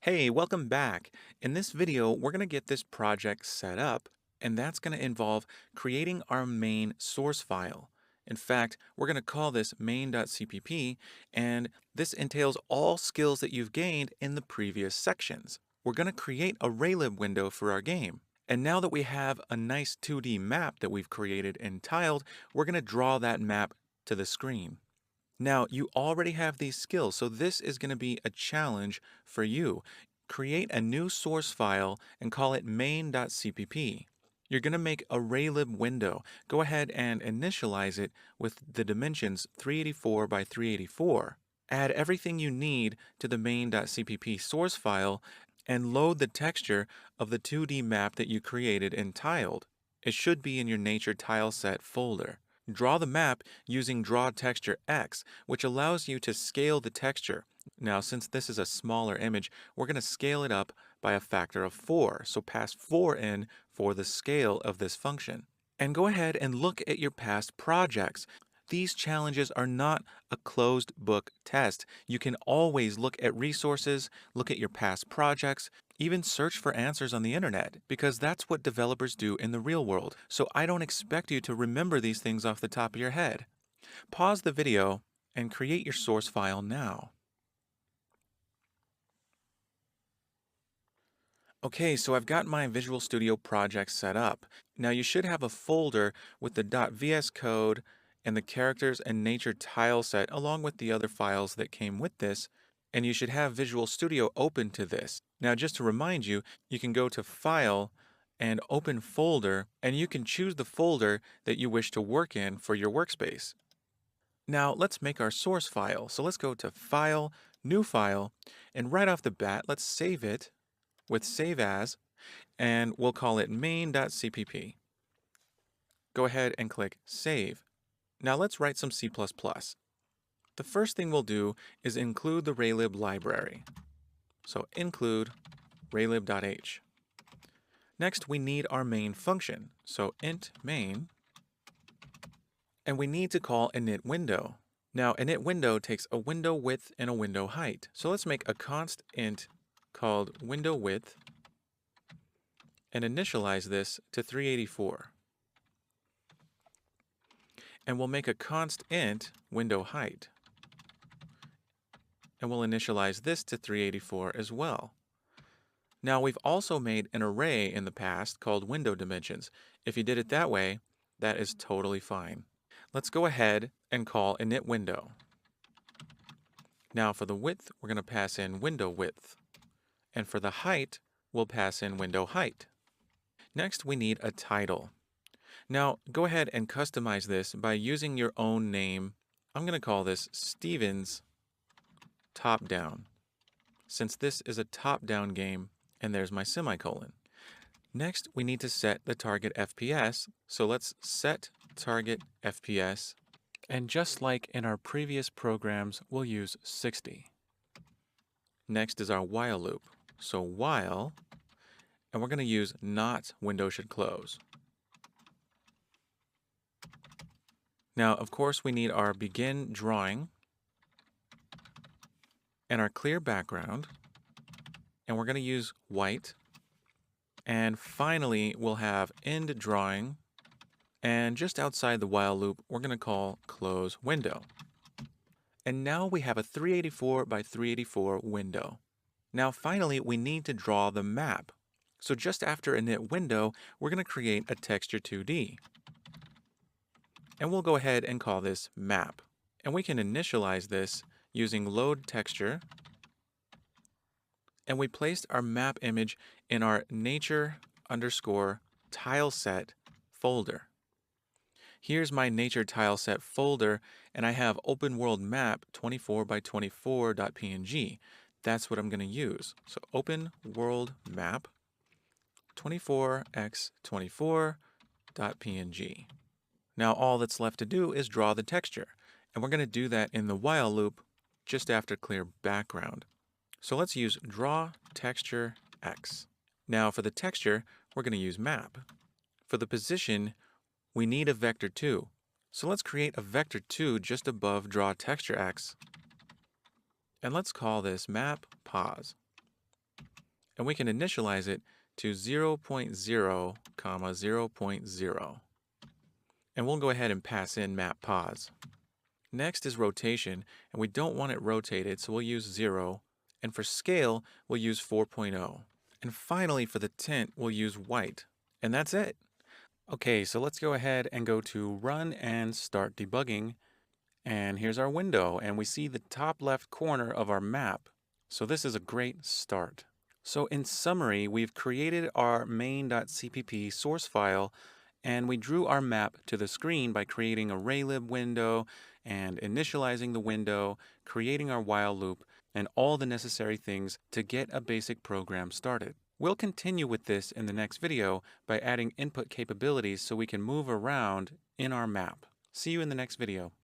Hey, welcome back. In this video, we're going to get this project set up, and that's going to involve creating our main source file. In fact, we're going to call this main.cpp, and this entails all skills that you've gained in the previous sections. We're going to create a Raylib window for our game. And now that we have a nice 2D map that we've created and tiled, we're going to draw that map to the screen. Now, you already have these skills, so this is going to be a challenge for you. Create a new source file and call it main.cpp. You're going to make a Raylib window. Go ahead and initialize it with the dimensions 384 by 384. Add everything you need to the main.cpp source file and load the texture of the 2D map that you created and tiled. It should be in your nature tileset folder. Draw the map using Draw Texture X, which allows you to scale the texture. Now, since this is a smaller image, we're going to scale it up by a factor of 4. So pass 4 in for the scale of this function. And go ahead and look at your past projects. These challenges are not a closed book test. You can always look at resources, look at your past projects, even search for answers on the internet, because that's what developers do in the real world. So I don't expect you to remember these things off the top of your head. Pause the video and create your source file now. Okay, so I've got my Visual Studio project set up. Now you should have a folder with the .vs code and the characters and nature tile set along with the other files that came with this, and you should have Visual Studio open to this. Now just to remind you, you can go to File and Open Folder, and you can choose the folder that you wish to work in for your workspace. Now let's make our source file. So let's go to File, New File, and right off the bat, let's save it with Save As, and we'll call it main.cpp. Go ahead and click Save. Now let's write some C++. The first thing we'll do is include the Raylib library. So include raylib.h. Next, we need our main function. So int main, and we need to call init window. Now, init window takes a window width and a window height. So let's make a const int called window width and initialize this to 384. And we'll make a const int window height. And we'll initialize this to 384 as well. Now we've also made an array in the past called window dimensions. If you did it that way, that is totally fine. Let's go ahead and call init window. Now for the width, we're going to pass in window width. And for the height, we'll pass in window height. Next, we need a title. Now, go ahead and customize this by using your own name. I'm going to call this Stevens Top Down, since this is a top-down game, and there's my semicolon. Next, we need to set the target FPS, so let's set target FPS, and just like in our previous programs, we'll use 60. Next is our while loop. So while, and we're going to use not window should close. Now, of course, we need our begin drawing and our clear background, and we're going to use white. And finally, we'll have end drawing, and just outside the while loop, we're going to call close window. And now we have a 384 by 384 window. Now finally, we need to draw the map. So just after init window, we're going to create a texture 2D. And we'll go ahead and call this map. And we can initialize this using load texture. And we placed our map image in our nature underscore tileset folder. Here's my nature tileset folder, and I have open world map 24 by 24.png. That's what I'm going to use. So open world map 24x24.png. Now all that's left to do is draw the texture, and we're going to do that in the while loop just after clear background. So let's use draw texture x. Now for the texture, we're going to use map. For the position, we need a vector 2. So let's create a vector 2 just above draw texture x. And let's call this map pause. and we can initialize it to 0, 0.0, comma 0, 0.0. And we'll go ahead and pass in map pos. Next is rotation, and we don't want it rotated, so we'll use 0. And for scale, we'll use 4.0. And finally, for the tint, we'll use white. And that's it. Okay, so let's go ahead and go to Run and start debugging. And here's our window, and we see the top left corner of our map. So this is a great start. So in summary, we've created our main.cpp source file, and we drew our map to the screen by creating a Raylib window and initializing the window, creating our while loop, and all the necessary things to get a basic program started. We'll continue with this in the next video by adding input capabilities so we can move around in our map. See you in the next video.